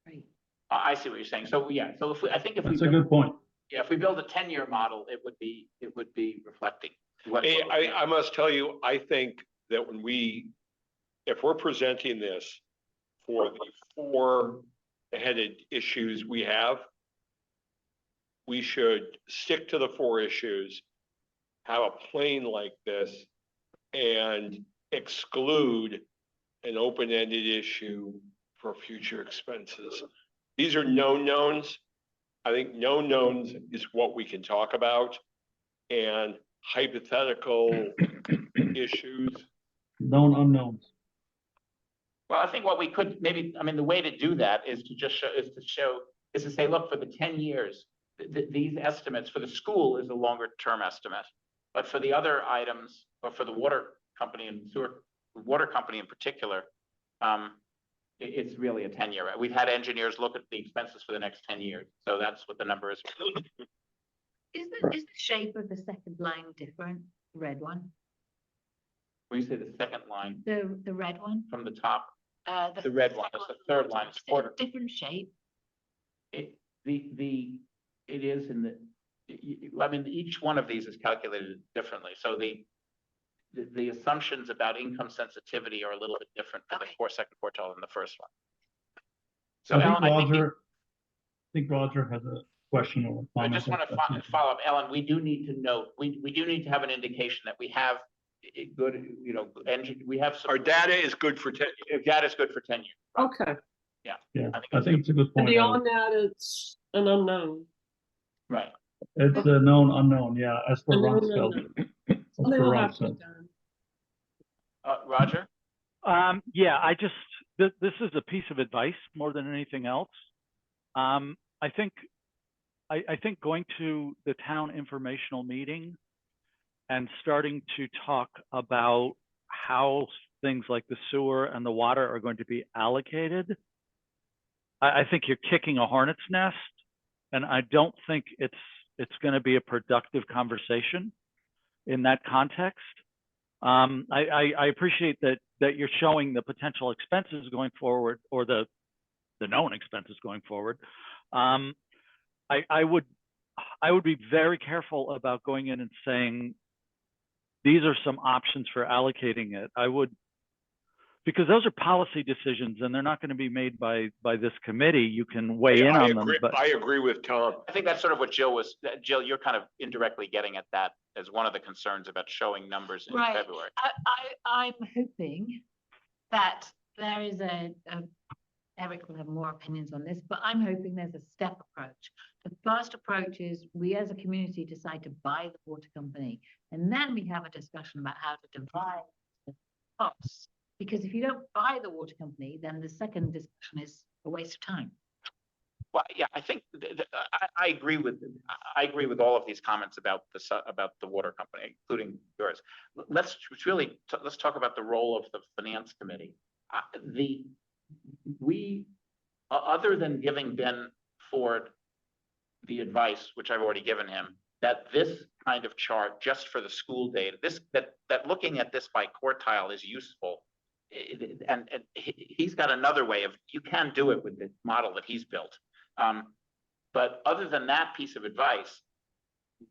Right. I see what you're saying. So, yeah, so if we, I think if we. That's a build- good point. Yeah, if we build a 10-year model, it would be reflecting. what- I must tell you, I think that if we're presenting this for the four-headed issues we have, we should stick to the four issues, have a plane like this, and exclude an open-ended issue for future expenses. These are known knowns. I think known knowns is what we can talk about, and hypothetical issues. Known unknowns. Well, I think what we could maybe, I mean, the way to do that is to just is to say, look, for the 10 years, these estimates for the school is a longer term estimate. But for the other items, or for the water company and water company in particular, it's really a 10-year. We've had engineers look at the expenses for the next 10 years. So that's what the number is. Is the shape of the second line different? Red one? When you say the second line The red one? from the top, The the red one is the third line, it's Is it a quarter. different shape? It is in the, I mean, each one of these is calculated differently. So the assumptions about income sensitivity are a little bit different for the Okay. second quartile than the first one. So I think Ellen, I think Roger has a question or a I comment. just want to follow up, Ellen, we do need to note, we do need to have an indication that we have a good, we have some. Our data is good for 10 years. Data is good for 10 years. Okay, Yeah, I think I think it's a good and point. Alan. beyond that, it's an unknown. Right. It's a known unknown, yeah, as per A known Rumsfeld. unknown. As Something per will have to be Rumsfeld. done. Roger? Yeah, this is a piece of advice more than anything else. I think going to the town informational meeting and starting to talk about how things like the sewer and the water are going to be allocated, I think you're kicking a hornet's nest, and I don't think it's going to be a productive conversation in that context. I appreciate that you're showing the potential expenses going forward, or the known expenses going forward. I would be very careful about going in and saying, these are some options for allocating it. Because those are policy decisions and they're not going to be made by this committee. You can weigh in on them, but I agree with Tom. I think that's sort of what Jill, you're kind of indirectly getting at that as one of the concerns about showing numbers in Right. February. I'm hoping that there is Eric will have more opinions on this, but I'm hoping there's a step approach. The first approach is we as a community decide to buy the water company, and then we have a discussion about how to divide the costs. Because if you don't buy the water company, then the second discussion is a waste of time. Well, yeah, I think I agree with all of these comments about the water company, including yours. Let's talk about the role of the finance committee. Other than giving Ben Ford the advice, which I've already given him, that this kind of chart just for the school data, that looking at this by quartile is useful. And he's got another way of, you can do it with the model that he's built. But other than that piece of advice,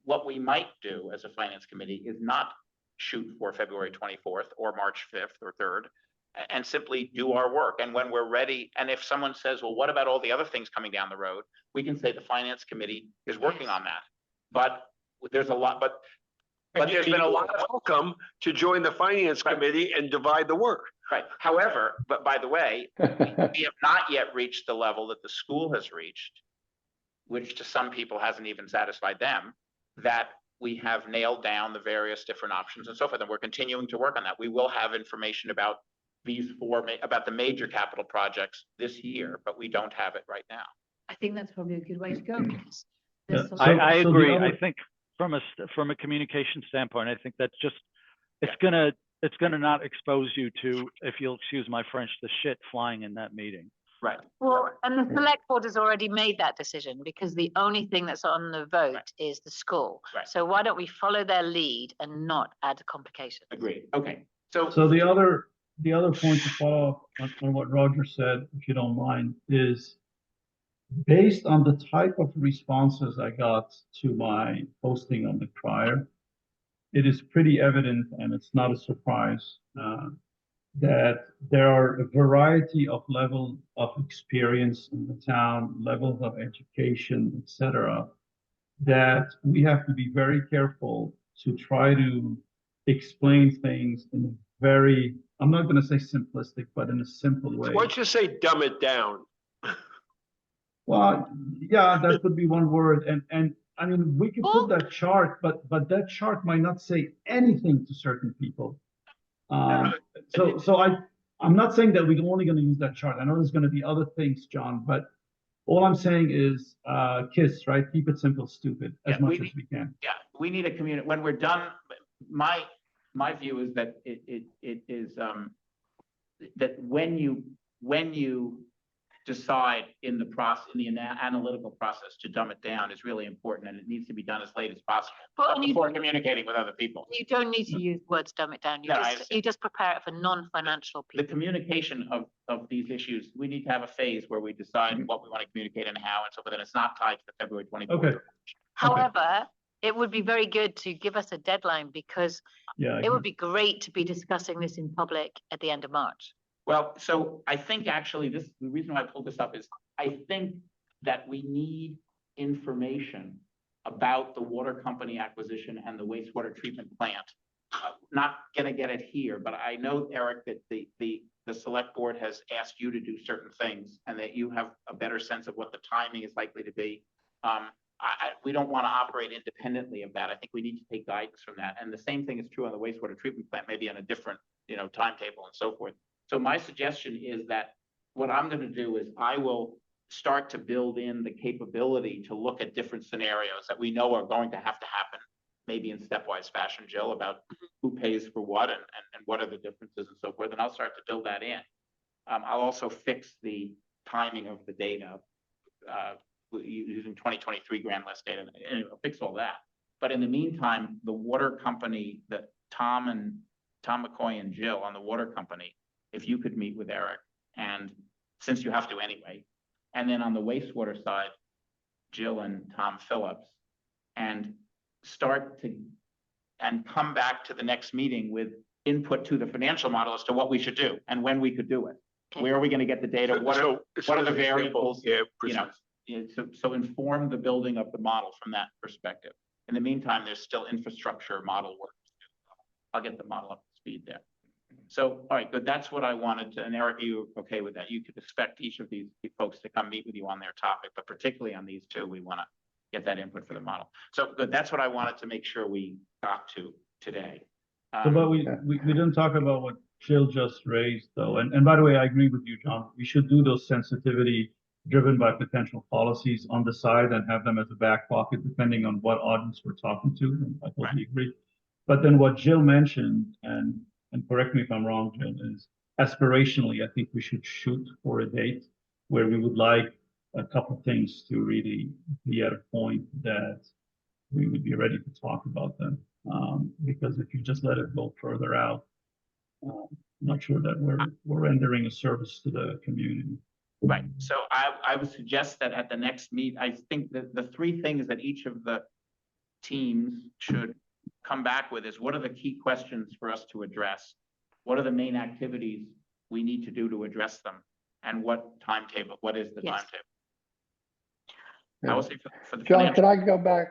what we might do as a finance committee is not shoot for February 24th or March 5th or 3rd, and simply do our work. And when we're ready, and if someone says, well, what about all the other things coming down the road? We can say the finance committee is working on that. But there's a lot, but there's been a lot of, Welcome to join the finance committee and divide the work. right. However, but by the way, we have not yet reached the level that the school has reached, which to some people hasn't even satisfied them, that we have nailed down the various different options and so forth. And we're continuing to work on that. We will have information about about the major capital projects this year, but we don't have it right now. I think that's probably a good way to go. Because Yeah, there's I so the agree. other- I think from a communication standpoint, I think that's just, it's gonna not expose you to, if you'll excuse my French, the shit flying in that meeting. Right. Well, and the select board has already made that decision because the only thing that's on the vote Right. is the school. Right. So why don't we follow their lead and not add complications? Agreed. Okay. So So the the other point to follow up on what Roger said, if you don't mind, is based on the type of responses I got to my posting on the crier, it is pretty evident, and it's not a surprise, that there are a variety of levels of experience in the town, levels of education, etc., that we have to be very careful to try to explain things in a very, I'm not going to say simplistic, but in a simple way. Why don't you say dumb it down? Well, yeah, that could be one word. And I mean, we could put that chart, but that chart might not say anything to certain people. I'm not saying that we're only going to use that chart. I know there's going to be other things, John, but all I'm saying is, KISS, right? Keep it simple, stupid, as Yeah, much as we can. Yeah, we need a community, when we're done, my view is that it is, that when you decide in the analytical process to dumb it down is really important, and it needs to be done as late as possible, But you, before communicating with other people. you don't need to use words dumb it down. No, I understand. You just prepare it for non-financial The people. communication of these issues, we need to have a phase where we decide what we want to communicate and how, and so, but then it's not tied to the February 24th. Okay. However, it would be very good to give us a deadline, because Yeah, I it would agree. be great to be discussing this in public at the end of March. Well, so I think actually the reason why I pulled this up is I think that we need information about the water company acquisition and the wastewater treatment plant. Not gonna get it here, but I know, Eric, that the select board has asked you to do certain things and that you have a better sense of what the timing is likely to be. We don't want to operate independently of that. I think we need to take guidance from that. And the same thing is true on the wastewater treatment plant, maybe on a different, timetable and so forth. So my suggestion is that what I'm going to do is I will start to build in the capability to look at different scenarios that we know are going to happen, maybe in stepwise fashion, Jill, about who pays for what and what are the differences and so forth. And I'll start to build that in. I'll also fix the timing of the data using 2023 grand list data. And I'll fix all that. But in the meantime, the water company, that Tom McCoy and Jill on the water company, if you could meet with Eric, and since you have to anyway, and then on the wastewater side, Jill and Tom Phillips, and come back to the next meeting with input to the financial model as to what we should do and when we could do it. Where are we going to get the data? What are the variables? Yeah, So inform the building of the model from that perspective. In the meantime, there's still infrastructure model work. I'll get the model up to speed there. So, all right, good. That's what I wanted to, and Eric, are you okay with that? You could expect each of these folks to come meet with you on their topic, but particularly on these two, we want to get that input for the model. So good. That's what I wanted to make sure we got to today. But we didn't talk about what Jill just raised, though. And by the way, I agree with you, John. We should do those sensitivity driven by potential policies on the side and have them as a back pocket, depending on what audience we're talking to. And I totally agree. But then what Jill mentioned, and correct me if I'm wrong, Jill, is aspirationally, I think we should shoot for a date where we would like a couple things to really be at a point that we would be ready to talk about them. Because if you just let it go further out, I'm not sure that we're rendering a service to the community. Right. So I would suggest that at the next meet, I think that the three things that each of the teams should come back with is what are the key questions for us to address? What are the main activities we need to do to address them? And what timetable? What is the timetable? I will say for the John, financial. could I go back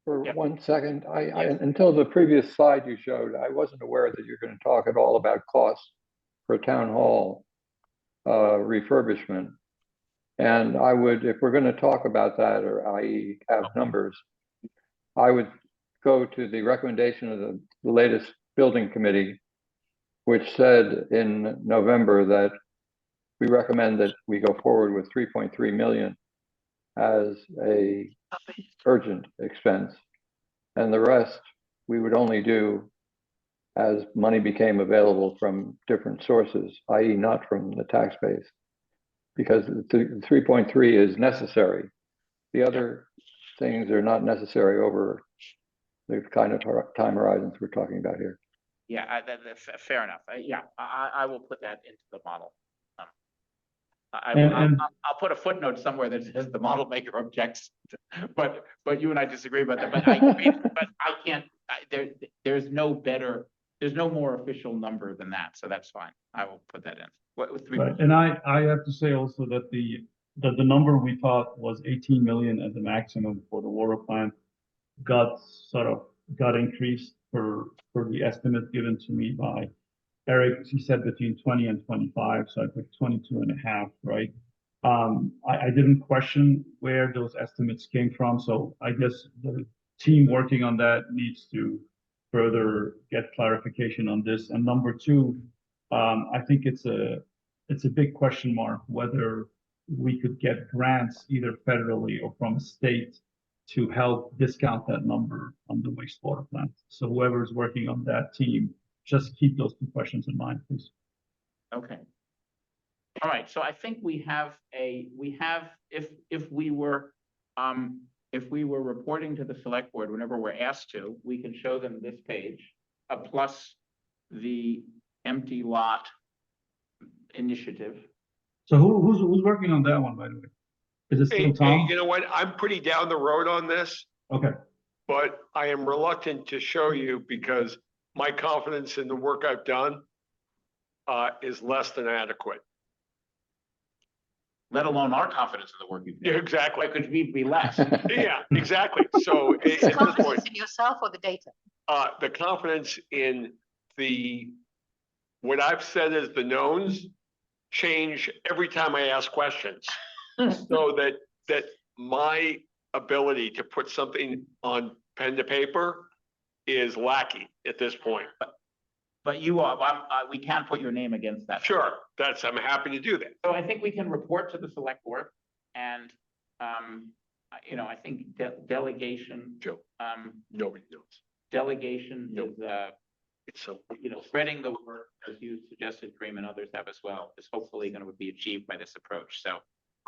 for Yep. 1 second? Until the previous slide you showed, I wasn't aware that you're going to talk at all about costs for town hall refurbishment. And I would, if we're going to talk about that, or i.e. have numbers, I would go to the recommendation of the latest building committee, which said in November that we recommend that we go forward with 3.3 million as a urgent expense. And the rest we would only do as money became available from different sources, i.e. not from the tax base, because the 3.3 is necessary. The other things are not necessary over the kind of time horizons we're talking about here. Yeah, fair enough. Yeah, I will put that into the model. I'll put a footnote somewhere that says the model maker objects, but you and I disagree about that, but I can't, there's no more official number than that, so that's fine. I will put that in. What with 3? Right, and I have to say also that the number we thought was 18 million as a maximum for the water plant got increased for the estimate given to me by Eric. He said between 20 and 25, so I put 22 and a half, right? I didn't question where those estimates came from, so I guess the team working on that needs to further get clarification on this. And number two, I think it's a big question mark whether we could get grants either federally or from a state to help discount that number on the wastewater plant. So whoever's working on that team, just keep those two questions in mind, please. Okay. All right, so I think if we were reporting to the select board whenever we're asked to, we can show them this page, plus the empty lot initiative. So who's working on that one, by the way? Is it still Hey, Tom? you know what? I'm pretty down the road on this, Okay, but I am reluctant to show you because my confidence in the work I've done is less than adequate. Let alone our confidence in the work you've Yeah, done. exactly. Why could we be less? Yeah, exactly. So at this Confidence point, in yourself or the data? the confidence in what I've said as the knowns change every time I ask questions. So that my ability to put something on pen to paper is lacking at this point. But we can put your name against that. Sure, I'm happy to do that. So I think we can report to the select board and, I think delegation. Joe. Nobody knows. Delegation Nope. is, It's so. spreading the work, as you suggested, Kareem, and others have as well, is hopefully going to be achieved by this approach. So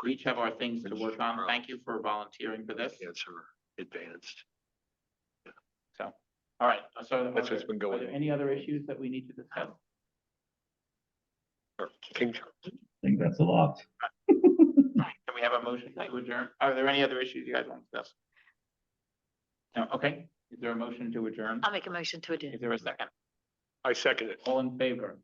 we each have our things to work on. Thank you for volunteering for this. Answer advanced. So, all right, so That's what's been going are there on. any other issues that we need to discuss? King Charles. I think that's a lot. Can we have a motion to adjourn? Are there any other issues you guys want to discuss? No, okay. Is there a motion to adjourn? I'll make a motion to adjourn. Is there a second? I second it. All in favor?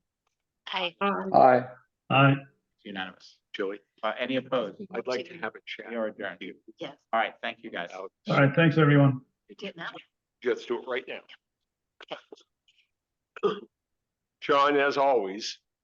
Hi. Aye. Aye. It's unanimous. Julie, Any opposed? I'd like to have a chat. We are adjourned. Yes, All right, thank you, guys. Alex, All right, thanks, everyone. do it now. let's do it right now. John, as always,